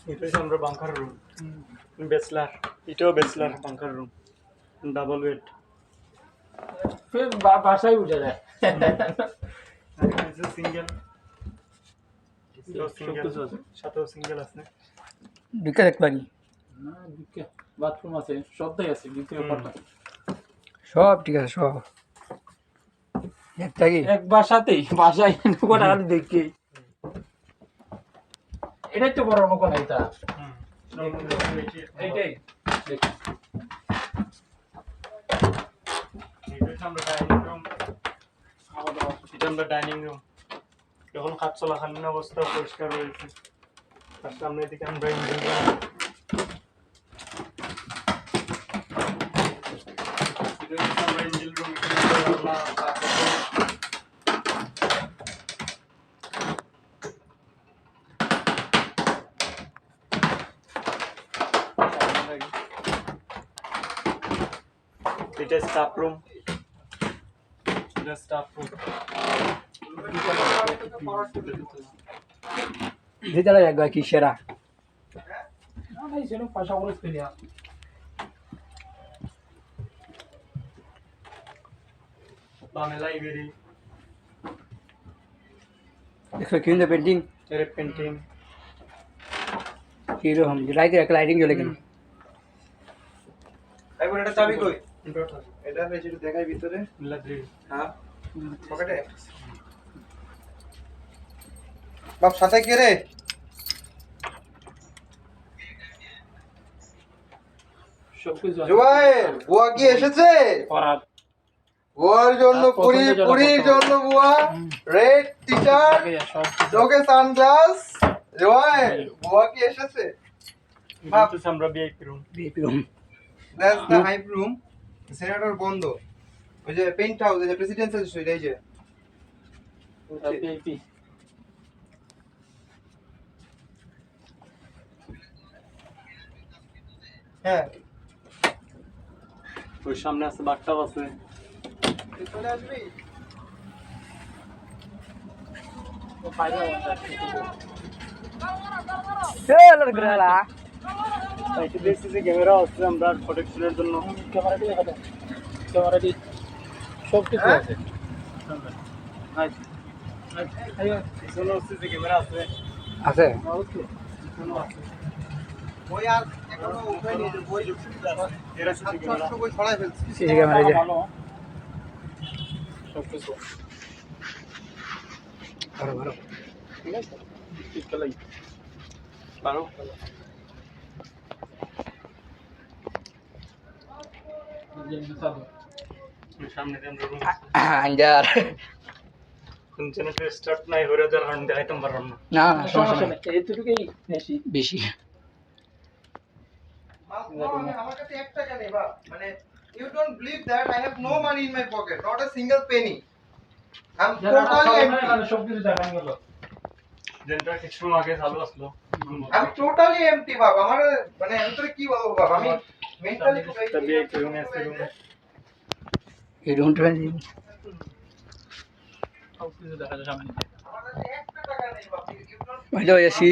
এটা হচ্ছে আমরা বাংকার রুম, ব্যাচলার। এটাও bachelor bunker room, double bed. ফির বাসায় উঠে যায়। সিঙ্গেল, সাথেও সিঙ্গেল আছে। ঢুকে দেখতে পারি না দিকে বাথরুম আছে, সবটাই আছে ভিতরে পাটা। সব ঠিক আছে সব একটা কি এক বাসাতেই বাসায় কোন আর দেখি এটাই তো বড় নকল এটা। এইটাই দেখি আমরা ডাইনিং রুম, এটা আমরা ডাইনিং রুম। এখন খাট চলাকালীন অবস্থা পরিষ্কার রয়েছে। তার সামনের দিকে আমরা ইঞ্জিন রুম, আমরা ইঞ্জিন রুম। এটা স্টাফ রুম, এটা স্টাফ রুম। যেটা একবার কি সেরা না ভাই সেটা পাশা করে ফেলিয়া বামে লাইব্রেরি, দেখো কিন্তু পেন্টিং এর পেন্টিং। কিরকম রাইতে একটা লাইটিং জ্বলে কেন এখন এটা চাবি কই? এটা বেশি দেখাই ভিতরে। লাইব্রেরি, হ্যাঁ পকেটে। বাপ সাথে কে রে? সবকিছু জুবাইর বুয়া কি এসেছে? করার বুয়ার জন্য পুরি, পুরির জন্য বুয়া রেড টি শার্ট, সব চোখে সানগ্লাস। জুবাইর বুয়া কি এসেছে? এটা হচ্ছে আমরা VIP room. BP room that's the hype room. Senator বন্ধ। ওই যে পেন্ট হাউস, এই যে প্রেসিডেন্সিয়াল সুইট, এই যে ভিআইপি হ্যাঁ। ওই সামনে আছে বাথটাব আছে। তুই চলে আসবি? এটা দেখছি যে ক্যামেরা আছে আমরা প্রোটেকশনের জন্য। ক্যামেরাটি দেখা দাও, ক্যামেরাটি সব কিছু হ্যাঁ? আছে। পিছনে হচ্ছে যে ক্যামেরা আছে। আছে বই আর এখনো উঠাইনি, যে বই এর আছে যে ক্যামেরা। 700 বই ছড়াই ফেলছি। সিসি ক্যামেরা যে ভালো সব কিছু ভালো ভালো ঠিক আছে। শীতকালেই পারো সামনে দিয়ে আমরা রুম আঞ্জার কোন চ্যানেল স্টার্ট নাই হয়ে যাওয়ার কারণে দেখাইতাম পারলাম না। না না সমস্যা সমস্যা নেই নেই, এইটুকুই বেশি। বেশি আমার কাছে 1 টাকা নেই বাপ। মানে you don't believe that I have no money in my pocket, not a single penny. I'm totally empty. সব কিছু দেখা গেল। যেটা কিছু আগে চালু আসলো। আমি টোটালি এমটি বাপ। আমার মানে আমি তোরে কি বলবো বাপ, আমি মেন্টালি একটা ভিআইপি রুম আছে রুমে। এই রুমটা সব কিছু দেখা যায় সামনে। আমার কাছে 1 টাকা নেই বাপ। You don't হইলো AC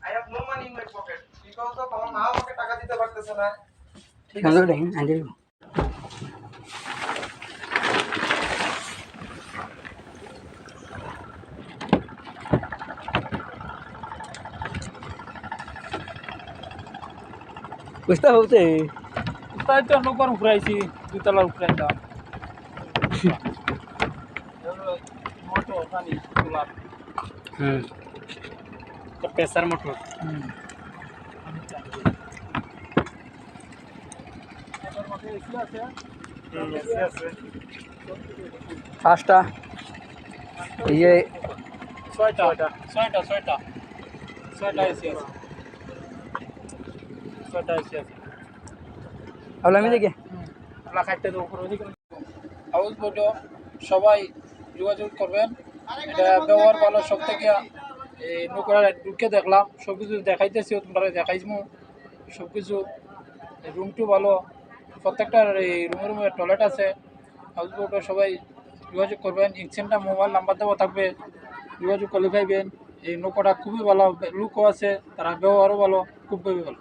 I have no money in my pocket because of আমার মা আমাকে টাকা দিতে পারতেছে না। ঠিক আছে দেখেন আঞ্জার বুঝতে হচ্ছে তাই তো অনেকবার উপরাইছি, দুতলার উপরাইতাম। মোটো পানি তোলার হুম প্রেসার মোটর। এসি আছে। পাঁচটা এই যে ছয়টা এসি আছে, ছয়টা এসি আছে। ভাবলাম আমি দেখে আমরা খাইতে তো উপরে ওদিকে হাউস বোটও সবাই যোগাযোগ করবেন। এটা ব্যবহার ভালো। সব থেকে এই নৌকা ঢুকে দেখলাম, সব কিছু দেখাইতেছি, তোমরা দেখাইছি সব কিছু। রুমটু ভালো, প্রত্যেকটার এই রুমে টয়লেট আছে। হাউস বোটও সবাই যোগাযোগ করবেন। এক্সচেঞ্জটা মোবাইল নাম্বার দেওয়া থাকবে, যোগাযোগ করলে পাইবেন। এই নৌকাটা খুবই ভালো, লুকও আছে, তারা ব্যবহারও ভালো, খুবই ভালো।